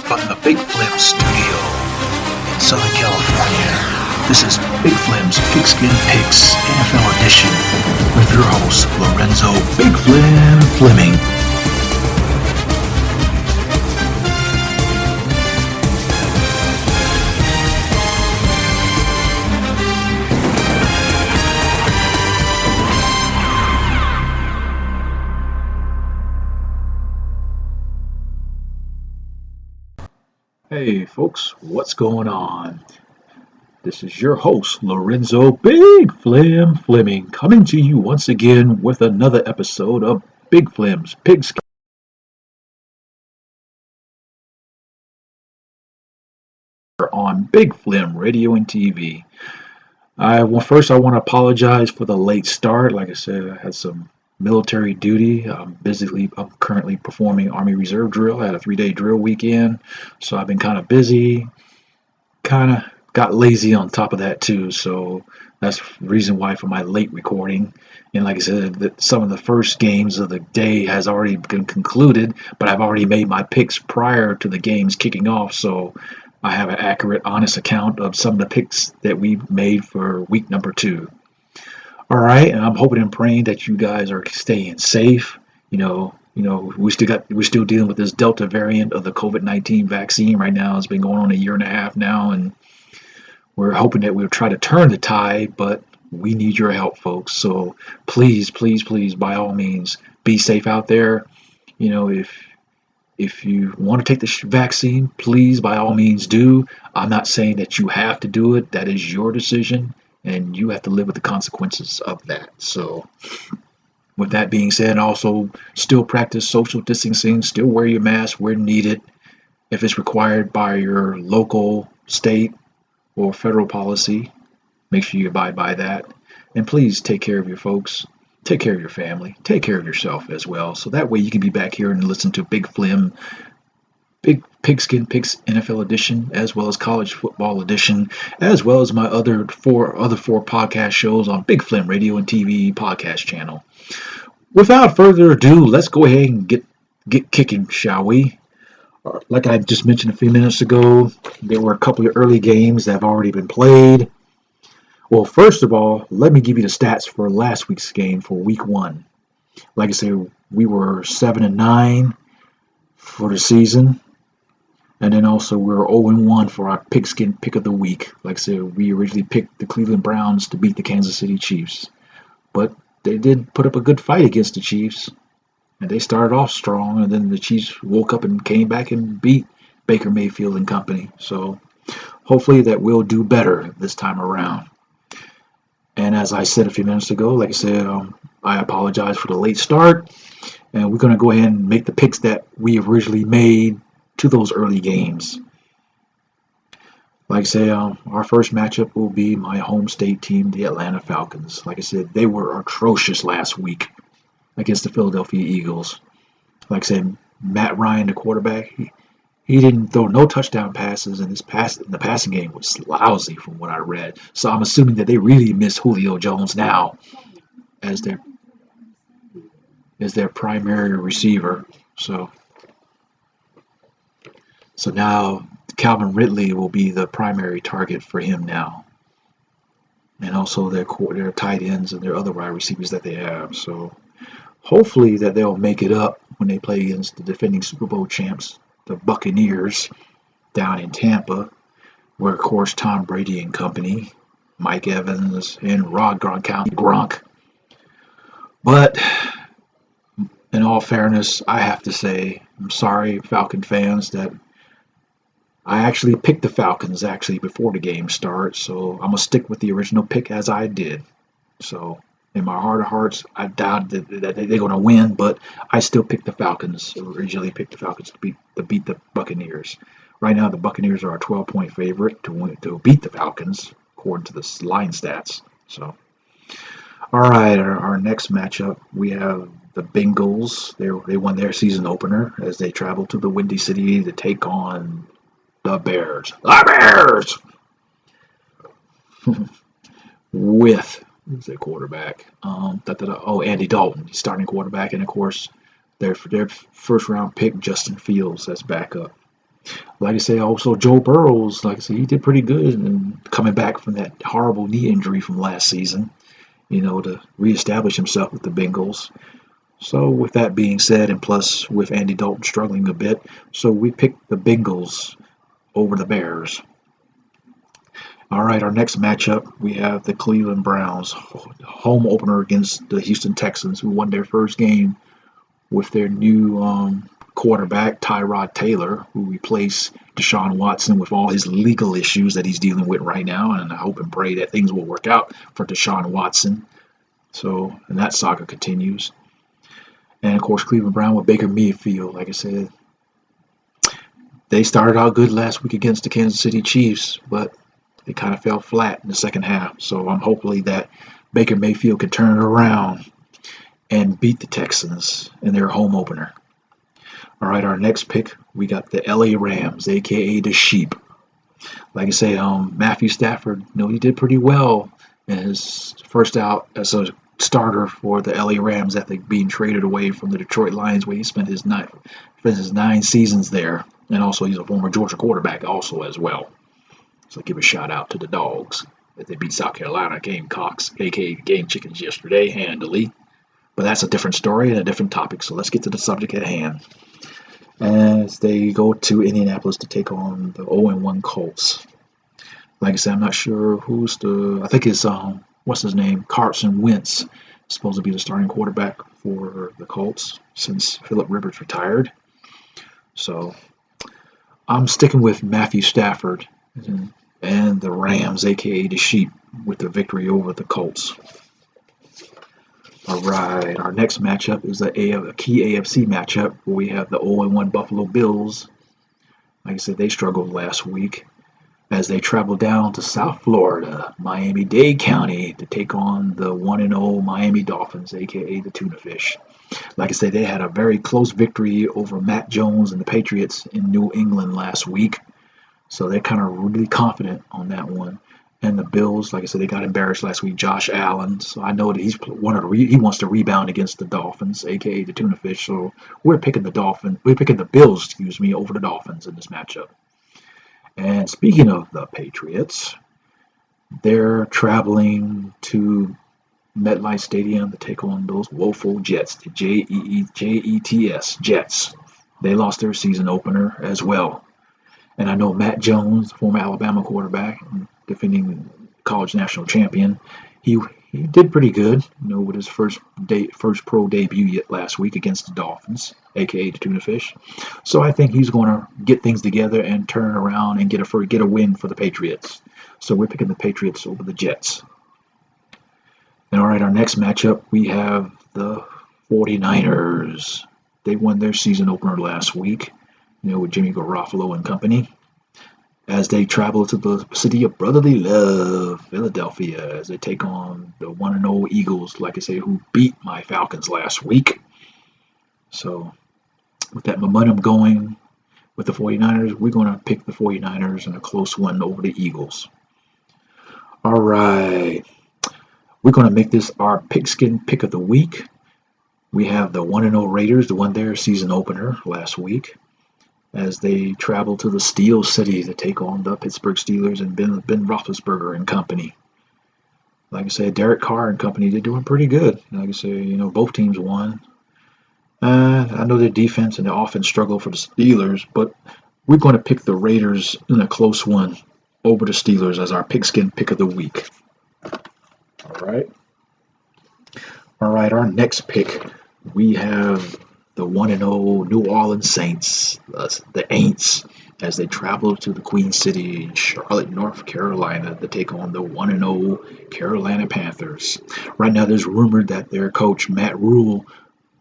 from the Big Flem studio in Southern California. This is Big Flem's Pigskin Picks NFL edition with your host, Lorenzo Big Flem Fleming. Hey folks, what's going on? This is your host, Lorenzo Big Flem Fleming, coming to you once again with another episode of Big Flem's Pigskin on Big Flem Radio and TV. First, I want to apologize for the late start. Like I said, I had some military duty. I'm currently performing Army Reserve drill. I had a 3-day drill weekend, so I've been kind of busy, kind of got lazy on top of that too, so that's the reason why for my late recording. And like I said, some of the first games of the day has already been concluded, but I've already made my picks prior to the games kicking off, so I have an accurate, honest account of some of the picks that we made for week number 2. All right, and I'm hoping and praying that you guys are staying safe. We're still dealing with this Delta variant of the COVID-19 vaccine right now. It's been going on a year and a half now, and we're hoping that we'll try to turn the tide, but we need your help, folks. So please, please, please, by all means, be safe out there. If you want to take the vaccine, please, by all means, do. I'm not saying that you have to do it. That is your decision, and you have to live with the consequences of that. So with that being said, also still practice social distancing, still wear your mask where needed. If it's required by your local, state, or federal policy, make sure you abide by that. And please take care of your folks, take care of your family, take care of yourself as well. So that way you can be back here and listen to Big Flem, Big Pigskin Picks NFL edition, as well as College Football edition, as well as my other four podcast shows on Big Flem Radio and TV podcast channel. Without further ado, let's go ahead and get kicking, shall we? Like I just mentioned a few minutes ago, there were a couple of early games that have already been played. Well, first of all, let me give you the stats for last week's game for week 1. Like I said, we were 7-9 for the season. And then also we were 0-1 for our Pigskin Pick of the Week. Like I said, we originally picked the Cleveland Browns to beat the Kansas City Chiefs. But they did put up a good fight against the Chiefs. And they started off strong, and then the Chiefs woke up and came back and beat Baker Mayfield and company. So hopefully that we'll do better this time around. And as I said a few minutes ago, like I said, I apologize for the late start. And we're going to go ahead and make the picks that we originally made to those early games. Like I say, our first matchup will be my home state team, the Atlanta Falcons. Like I said, they were atrocious last week against the Philadelphia Eagles. Like I said, Matt Ryan, the quarterback, he didn't throw no touchdown passes, and the passing game was lousy from what I read. So I'm assuming that they really miss Julio Jones now as their primary receiver. So now Calvin Ridley will be the primary target for him now, and also their tight ends and their other wide receivers that they have. So hopefully that they'll make it up when they play against the defending Super Bowl champs, the Buccaneers, down in Tampa, where, of course, Tom Brady and company, Mike Evans, and Rob Gronk. But in all fairness, I have to say, I'm sorry, Falcon fans, that I actually picked the Falcons before the game starts, so I'm going to stick with the original pick as I did. So in my heart of hearts, I doubt that they're going to win, but I still picked the Falcons. Originally picked the Falcons to beat the Buccaneers. Right now, the Buccaneers are a 12-point favorite to beat the Falcons, according to the line stats. So, all right, our next matchup, we have the Bengals. They won their season opener as they traveled to the Windy City to take on the Bears. The Bears! With who's their quarterback? Andy Dalton, starting quarterback, and of course their first round pick Justin Fields as backup. Like I say, also Joe Burrows, like I say, he did pretty good and coming back from that horrible knee injury from last season, to reestablish himself with the Bengals. So with that being said, and plus with Andy Dalton struggling a bit, so we picked the Bengals over the Bears. All right, our next matchup, we have the Cleveland Browns, home opener against the Houston Texans, who won their first game with their new quarterback, Tyrod Taylor, who replaced Deshaun Watson with all his legal issues that he's dealing with right now. And I hope and pray that things will work out for Deshaun Watson. So, and that saga continues. And of course, Cleveland Brown with Baker Mayfield. Like I said, they started out good last week against the Kansas City Chiefs, but they kind of fell flat in the second half. So I'm hopefully that Baker Mayfield can turn it around and beat the Texans in their home opener. All right, our next pick, we got the LA Rams, aka the Sheep. Like I say, Matthew Stafford, he did pretty well in his first out as a starter for the LA Rams after being traded away from the Detroit Lions, where he spent his 9 seasons there, and also he's a former Georgia quarterback also as well. So give a shout out to the Dogs that they beat South Carolina Gamecocks, aka Game Chickens, yesterday handily. But that's a different story and a different topic. So let's get to the subject at hand. As they go to Indianapolis to take on the 0-1 Colts. Like I said, I'm not sure I think it's what's his name? Carson Wentz is supposed to be the starting quarterback for the Colts since Philip Rivers retired. So I'm sticking with Matthew Stafford and the Rams, aka the Sheep, with the victory over the Colts. All right, our next matchup is a key AFC matchup where we have the 0-1 Buffalo Bills. Like I said, they struggled last week as they traveled down to South Florida, Miami-Dade County, to take on the 1-0 Miami Dolphins, aka the Tuna Fish. Like I said, they had a very close victory over Matt Jones and the Patriots in New England last week. So they're kind of really confident on that one. And the Bills, like I said, they got embarrassed last week. Josh Allen, so I know that he wants to rebound against the Dolphins, aka the Tuna Fish. So we're picking the Bills, over the Dolphins in this matchup. And speaking of the Patriots, they're traveling to MetLife Stadium to take on those woeful Jets, the Jets, Jets. They lost their season opener as well. And I know Matt Jones, former Alabama quarterback, defending college national champion, he did pretty good, with his first pro debut yet last week against the Dolphins, aka the Tuna Fish. So I think he's going to get things together and turn around and get a win for the Patriots. So we're picking the Patriots over the Jets. And all right, our next matchup, we have the 49ers. They won their season opener last week, with Jimmy Garoppolo and company, as they travel to the city of brotherly love, Philadelphia, as they take on the 1-0 Eagles, like I say, who beat my Falcons last week. So with that momentum going with the 49ers, we're going to pick the 49ers in a close one over the Eagles. All right. We're going to make this our Pigskin pick of the week. We have the 1-0 Raiders, who won their season opener last week, as they travel to the Steel City to take on the Pittsburgh Steelers and Ben Roethlisberger and company. Like I said, Derek Carr and company, they're doing pretty good. Like I said, both teams won. I know their defense and their offense struggle for the Steelers, but we're going to pick the Raiders in a close one over the Steelers as our Pigskin pick of the week. All right, our next pick, we have the 1-0 New Orleans Saints, the Aints, as they travel to the Queen City in Charlotte, North Carolina, to take on the 1-0 Carolina Panthers. Right now, there's rumored that their coach, Matt Rule,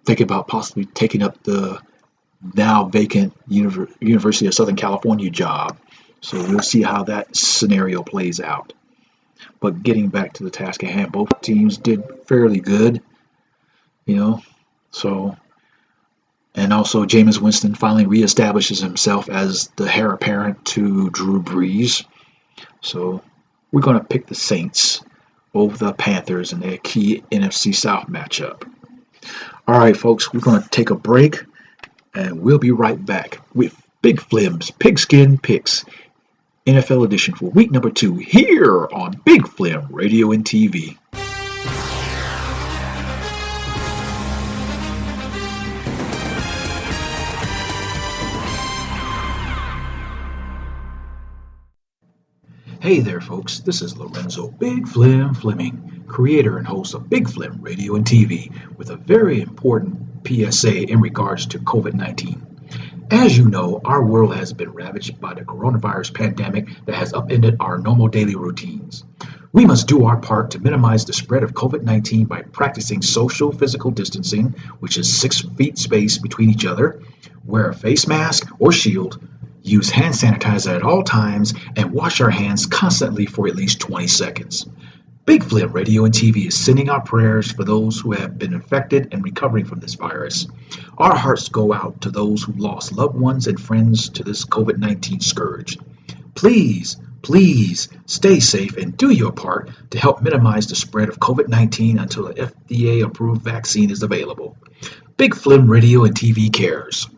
thinking about possibly taking up the now vacant University of Southern California job. So we'll see how that scenario plays out. But getting back to the task at hand, both teams did fairly good, so. And also, Jameis Winston finally reestablishes himself as the heir apparent to Drew Brees. So we're going to pick the Saints over the Panthers in their key NFC South matchup. All right, folks, we're going to take a break, and we'll be right back with Big Flem's Pigskin Picks, NFL edition for week number 2 here on Big Flem Radio and TV. Hey there, folks. This is Lorenzo Big Flem Fleming, creator and host of Big Flem Radio and TV, with a very important PSA in regards to COVID-19. As you know, our world has been ravaged by the coronavirus pandemic that has upended our normal daily routines. We must do our part to minimize the spread of COVID-19 by practicing social physical distancing, which is 6 feet space between each other, wear a face mask or shield, use hand sanitizer at all times, and wash our hands constantly for at least 20 seconds. Big Flem Radio and TV is sending our prayers for those who have been infected and recovering from this virus. Our hearts go out to those who lost loved ones and friends to this COVID-19 scourge. Please stay safe and do your part to help minimize the spread of COVID-19 until an FDA-approved vaccine is available. Big Flem Radio and TV cares.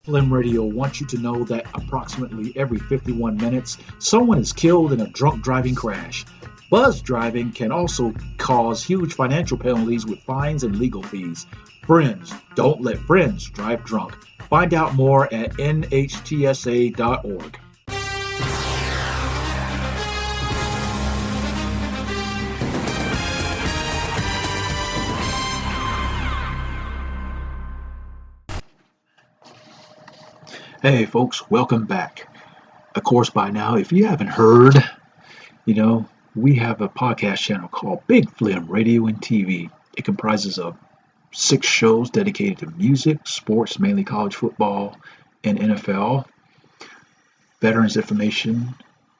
Flem Radio wants you to know that approximately every 51 minutes, someone is killed in a drunk driving crash. Buzz driving can also cause huge financial penalties with fines and legal fees. Friends, don't let friends drive drunk. Find out more at nhtsa.org. Hey folks, welcome back. Of course, by now, if you haven't heard, we have a podcast channel called Big Flem Radio and TV. It comprises of 6 shows dedicated to music, sports, mainly college football and NFL, veterans information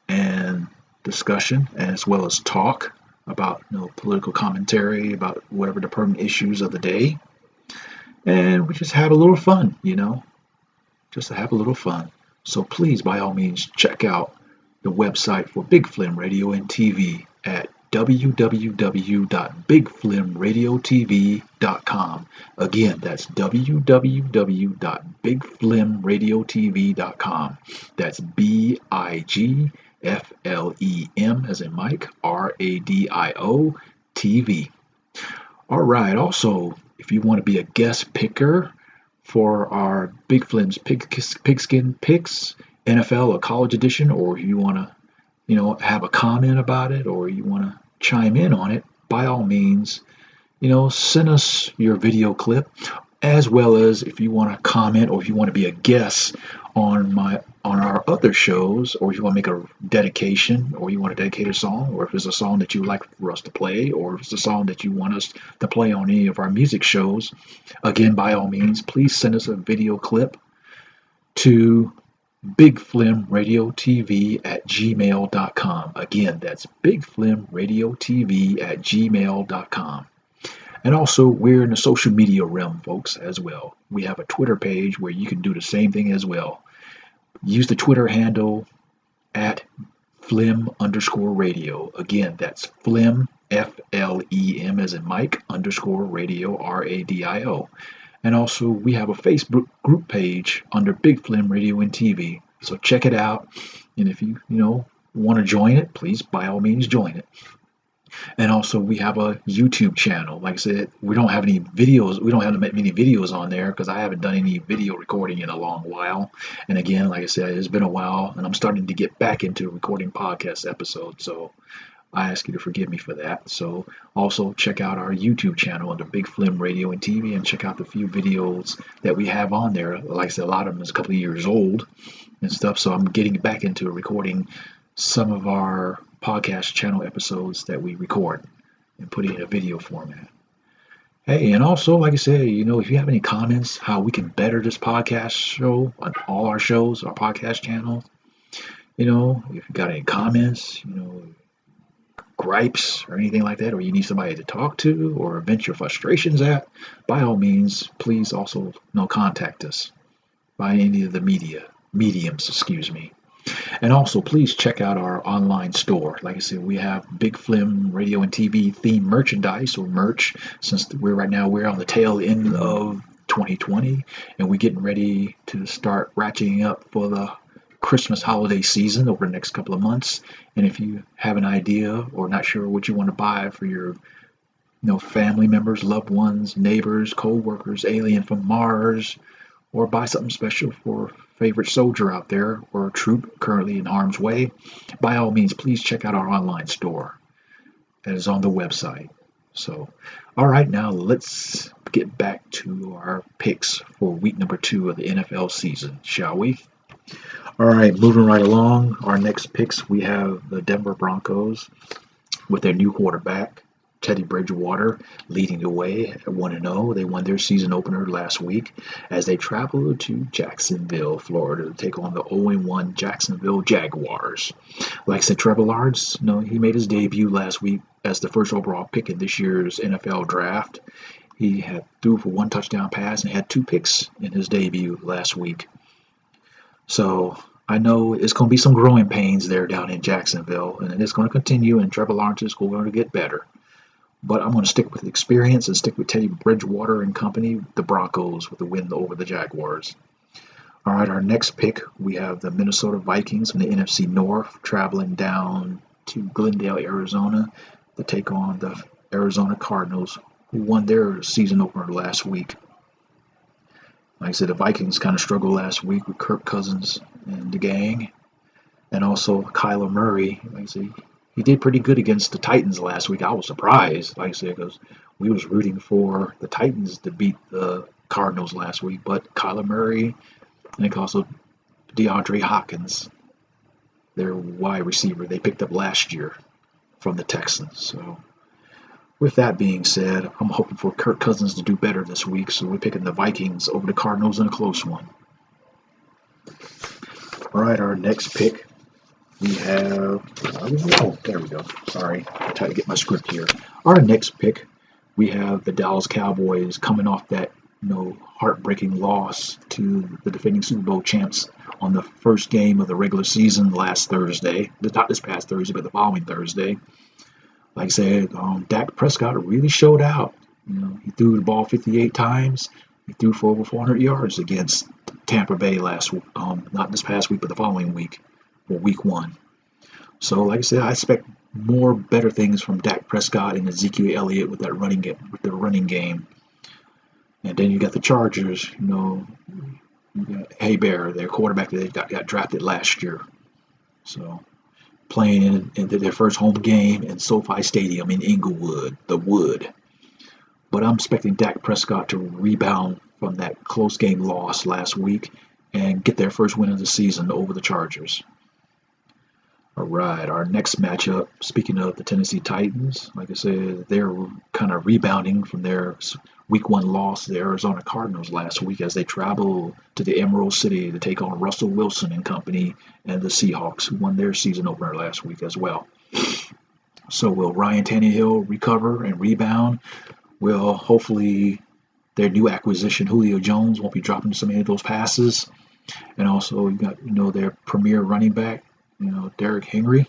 and discussion, as well as talk about political commentary about whatever the pertinent issues of the day. And we just have a little fun, just to have a little fun. So please, by all means, check out the website for Big Flem Radio and TV at www.bigflemradiotv.com. Again, that's www.bigflemradiotv.com. That's BIGFLEM as in Mike, RADIO TV. All right. Also, if you want to be a guest picker for our Big Flem's Pigskin Picks, NFL or college edition, or you want to, have a comment about it, or you want to chime in on it, by all means, send us your video clip, as well as if you want to comment or if you want to be a guest on our other shows, or if you want to make a dedication, or you want to dedicate a song, or if it's a song that you would like for us to play, or if it's a song that you want us to play on any of our music shows, again, by all means, please send us a video clip to bigflemradiotv@gmail.com. Again, that's bigflemradiotv@gmail.com. And also, we're in the social media realm, folks, as well. We have a Twitter page where you can do the same thing as well. Use the Twitter handle at Flem_radio. Again, that's Flem, FLEM as in Mike, _radio, RADIO. And also, we have a Facebook group page under Big Flem Radio and TV. So check it out. And if you, want to join it, please, by all means, join it. And also, we have a YouTube channel. Like I said, we don't have any videos. We don't have many videos on there because I haven't done any video recording in a long while. And again, like I said, it's been a while, and I'm starting to get back into recording podcast episodes. So I ask you to forgive me for that. So also check out our YouTube channel under Big Flem Radio and TV, and check out the few videos that we have on there. Like I said, a lot of them is a couple of years old and stuff. So I'm getting back into recording some of our podcast channel episodes that we record and put it in a video format. Hey, and also, like I said, if you have any comments, how we can better this podcast show on all our shows, our podcast channels, if you got any comments, gripes or anything like that, or you need somebody to talk to or vent your frustrations at, by all means, please also contact us by any of the mediums. And also, please check out our online store. Like I said, we have Big Flem Radio and TV themed merchandise or merch, since we're on the tail end of 2020, and we're getting ready to start ratcheting up for the Christmas holiday season over the next couple of months. And if you have an idea or not sure what you want to buy for your family members, loved ones, neighbors, co-workers, alien from Mars, or buy something special for a favorite soldier out there or a troop currently in harm's way, by all means, please check out our online store that is on the website. So, all right, now let's get back to our picks for week number 2 of the NFL season, shall we? All right, moving right along, our next picks, we have the Denver Broncos with their new quarterback, Teddy Bridgewater, leading the way at 1-0. They won their season opener last week as they traveled to Jacksonville, Florida, to take on the 0-1 Jacksonville Jaguars. Like I said, Trevor Lawrence, he made his debut last week as the first overall pick in this year's NFL draft. He had threw for 1 touchdown pass and had 2 picks in his debut last week. So I know it's going to be some growing pains there down in Jacksonville, and it's going to continue, and Trevor Lawrence is going to get better. But I'm going to stick with experience and stick with Teddy Bridgewater and company, the Broncos, with the win over the Jaguars. All right, our next pick, we have the Minnesota Vikings from the NFC North traveling down to Glendale, Arizona to take on the Arizona Cardinals, who won their season opener last week. Like I said, the Vikings kind of struggled last week with Kirk Cousins and the gang, and also Kyler Murray. Like I said, he did pretty good against the Titans last week. I was surprised, like I said, because we was rooting for the Titans to beat the Cardinals last week. But Kyler Murray and also DeAndre Hopkins, their wide receiver, they picked up last year from the Texans. So with that being said, I'm hoping for Kirk Cousins to do better this week. So we're picking the Vikings over the Cardinals in a close one. All right, our next pick. We have, there we go. Sorry, I'm trying to get my script here. Our next pick, we have the Dallas Cowboys coming off that, heartbreaking loss to the defending Super Bowl champs on the first game of the regular season last Thursday. Not this past Thursday, but the following Thursday. Like I said, Dak Prescott really showed out. He threw the ball 58 times. He threw for over 400 yards against Tampa Bay not this past week, but the following week. For week 1. So, like I said, I expect more better things from Dak Prescott and Ezekiel Elliott with that running game. And then you got the Chargers. You got Haybear, their quarterback that they got drafted last year. So, playing in their first home game in SoFi Stadium in Inglewood, the Wood. But I'm expecting Dak Prescott to rebound from that close game loss last week and get their first win of the season over the Chargers. All right, our next matchup, speaking of the Tennessee Titans, like I said, they're kind of rebounding from their week 1 loss to the Arizona Cardinals last week as they travel to the Emerald City to take on Russell Wilson and company and the Seahawks, who won their season opener last week as well. So will Ryan Tannehill recover and rebound? Will hopefully their new acquisition, Julio Jones, won't be dropping so many of those passes. And also you got, their premier running back, Derrick Henry.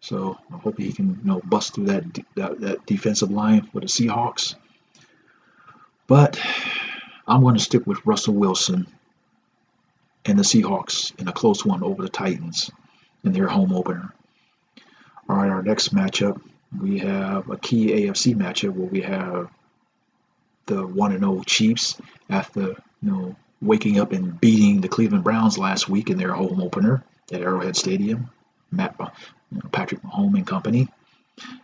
So I hope he can, bust through that defensive line for the Seahawks. But I'm going to stick with Russell Wilson and the Seahawks in a close one over the Titans in their home opener. All right, our next matchup, we have a key AFC matchup where we have the 1-0 Chiefs after, waking up and beating the Cleveland Browns last week in their home opener at Arrowhead Stadium, Patrick Mahomes and company,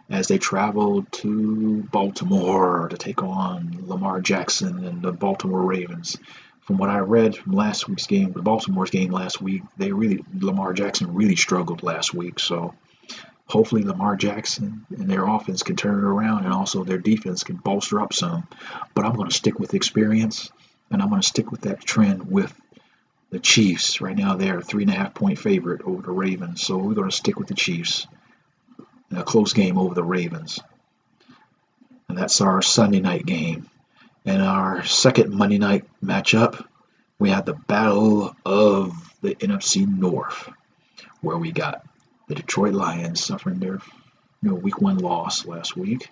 as they traveled to Baltimore to take on Lamar Jackson and the Baltimore Ravens. From what I read from last week's game, the Baltimore's game last week, Lamar Jackson really struggled last week. So hopefully Lamar Jackson and their offense can turn it around, and also their defense can bolster up some. But I'm going to stick with experience, and I'm going to stick with that trend with the Chiefs. Right now they're a 3.5-point favorite over the Ravens, so we're going to stick with the Chiefs in a close game over the Ravens. And that's our Sunday night game. And our second Monday night matchup, we have the battle of the NFC North, where we got the Detroit Lions suffering their week 1 loss last week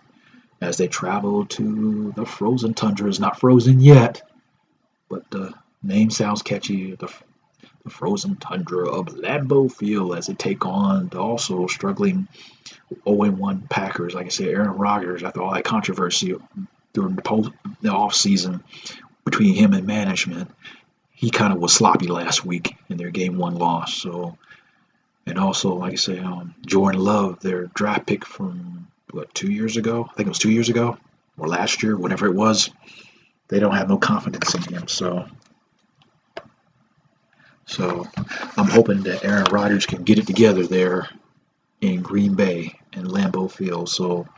as they travel to the frozen tundra. It's not frozen yet, but the name sounds catchy. The frozen tundra of Lambeau Field as they take on the also struggling 0-1 Packers. Like I said, Aaron Rodgers, after all that controversy during the off season between him and management, he kind of was sloppy last week in their game one loss. So, and also, like I say, Jordan Love, their draft pick from 2 years ago. I think it was 2 years ago or last year, whatever it was. They don't have no confidence in him. So I'm hoping that Aaron Rodgers can get it together there in Green Bay and Lambeau Field. So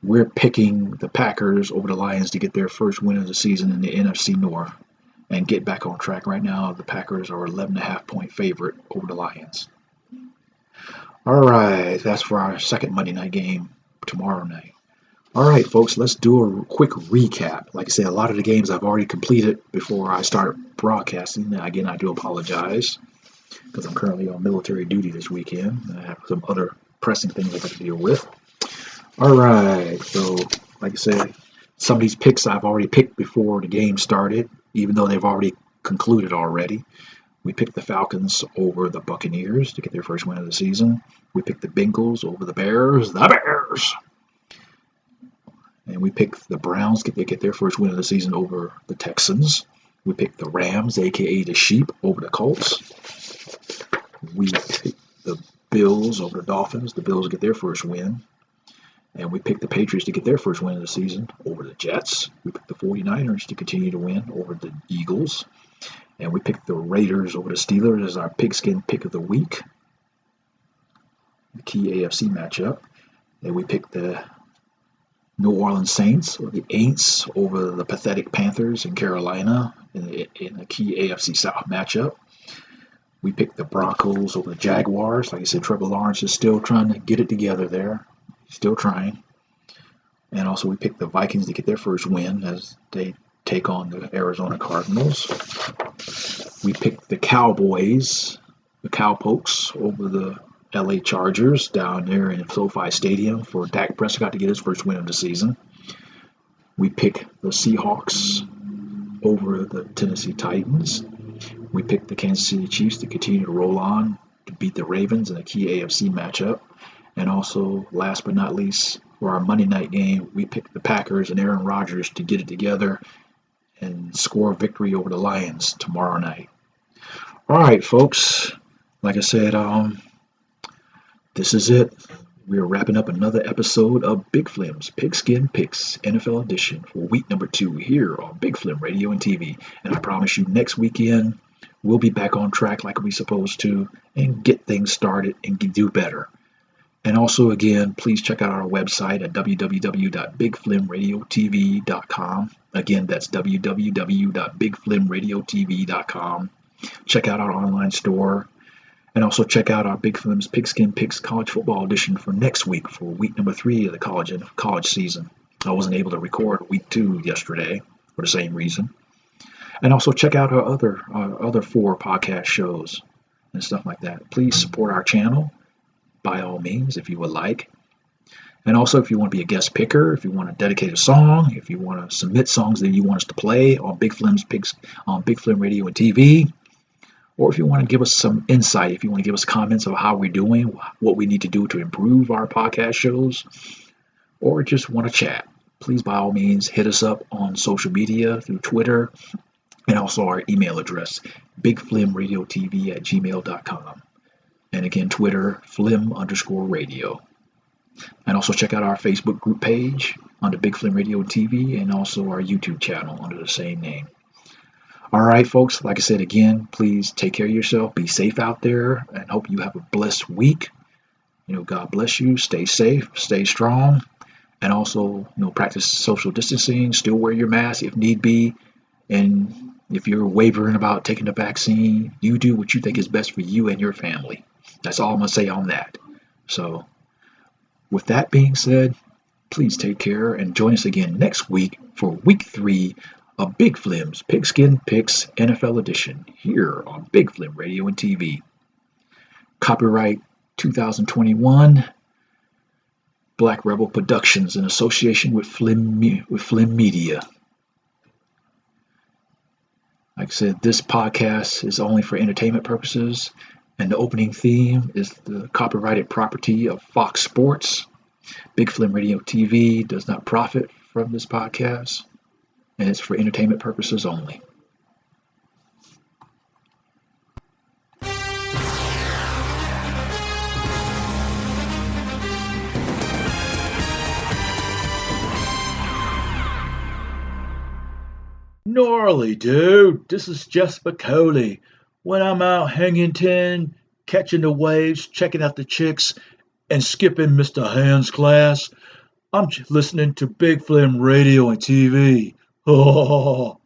we're picking the Packers over the Lions to get their first win of the season in the NFC North and get back on track. Right now, the Packers are 11.5-point favorite over the Lions. All right, that's for our second Monday night game tomorrow night. All right, folks, let's do a quick recap. Like I said, a lot of the games I've already completed before I start broadcasting. Again, I do apologize because I'm currently on military duty this weekend. I have some other pressing things I got to deal with. All right, so like I said, some of these picks I've already picked before the game started, even though they've already concluded already. We picked the Falcons over the Buccaneers to get their first win of the season. We picked the Bengals over the Bears. And we picked the Browns to get their first win of the season over the Texans. We picked the Rams, a.k.a. the Sheep, over the Colts. We picked the Bills over the Dolphins. The Bills get their first win. And we picked the Patriots to get their first win of the season over the Jets. We picked the 49ers to continue to win over the Eagles. And we picked the Raiders over the Steelers as our Pigskin pick of the week, the key AFC matchup. And we picked the New Orleans Saints, or the Aints, over the pathetic Panthers in Carolina in a key AFC South matchup. We picked the Broncos over the Jaguars. Like I said, Trevor Lawrence is still trying to get it together there. Still trying. And also we picked the Vikings to get their first win as they take on the Arizona Cardinals. We picked the Cowboys, the Cowpokes, over the LA Chargers down there in SoFi Stadium for Dak Prescott to get his first win of the season. We picked the Seahawks over the Tennessee Titans. We picked the Kansas City Chiefs to continue to roll on to beat the Ravens in a key AFC matchup. And also, last but not least, for our Monday night game, we picked the Packers and Aaron Rodgers to get it together and score a victory over the Lions tomorrow night. All right, folks. Like I said, this is it. We are wrapping up another episode of Big Flem's Pigskin Picks NFL Edition for week number 2 here on Big Flem Radio and TV. And I promise you, next weekend, we'll be back on track like we're supposed to and get things started and do better. And also, again, please check out our website at www.bigflemradiotv.com. Again, that's www.bigflemradiotv.com. Check out our online store. And also check out our Big Flem's Pigskin Picks College Football Edition for next week for week number 3 of the college season. I wasn't able to record week 2 yesterday for the same reason. And also check out our other 4 podcast shows and stuff like that. Please support our channel by all means if you would like. And also if you want to be a guest picker, if you want to dedicate a song, if you want to submit songs that you want us to play on Big Flem's Pigs on Big Flem Radio and TV, or if you want to give us some insight, if you want to give us comments of how we're doing, what we need to do to improve our podcast shows, or just want to chat, please by all means hit us up on social media through Twitter and also our email address, bigflemradiotv@gmail.com. And again, Twitter, Flem_radio. And also check out our Facebook group page under Big Flem Radio and TV, and also our YouTube channel under the same name. All right, folks, like I said again, please take care of yourself. Be safe out there, and hope you have a blessed week. God bless you. Stay safe, stay strong, and also, practice social distancing. Still wear your mask if need be. And if you're wavering about taking the vaccine, you do what you think is best for you and your family. That's all I'm going to say on that. So, with that being said, please take care and join us again next week for week 3 of Big Flem's Pigskin Picks NFL Edition here on Big Flem Radio and TV. Copyright 2021. Black Rebel Productions in association with Flem Media. Like I said, this podcast is only for entertainment purposes, and the opening theme is the copyrighted property of Fox Sports. Big Flem Radio TV does not profit from this podcast, and it's for entertainment purposes only. Gnarly, dude. This is Jess Spicoli. When I'm out hanging tin, catching the waves, checking out the chicks, and skipping Mr. Hand's class, I'm listening to Big Flem Radio and TV. Oh.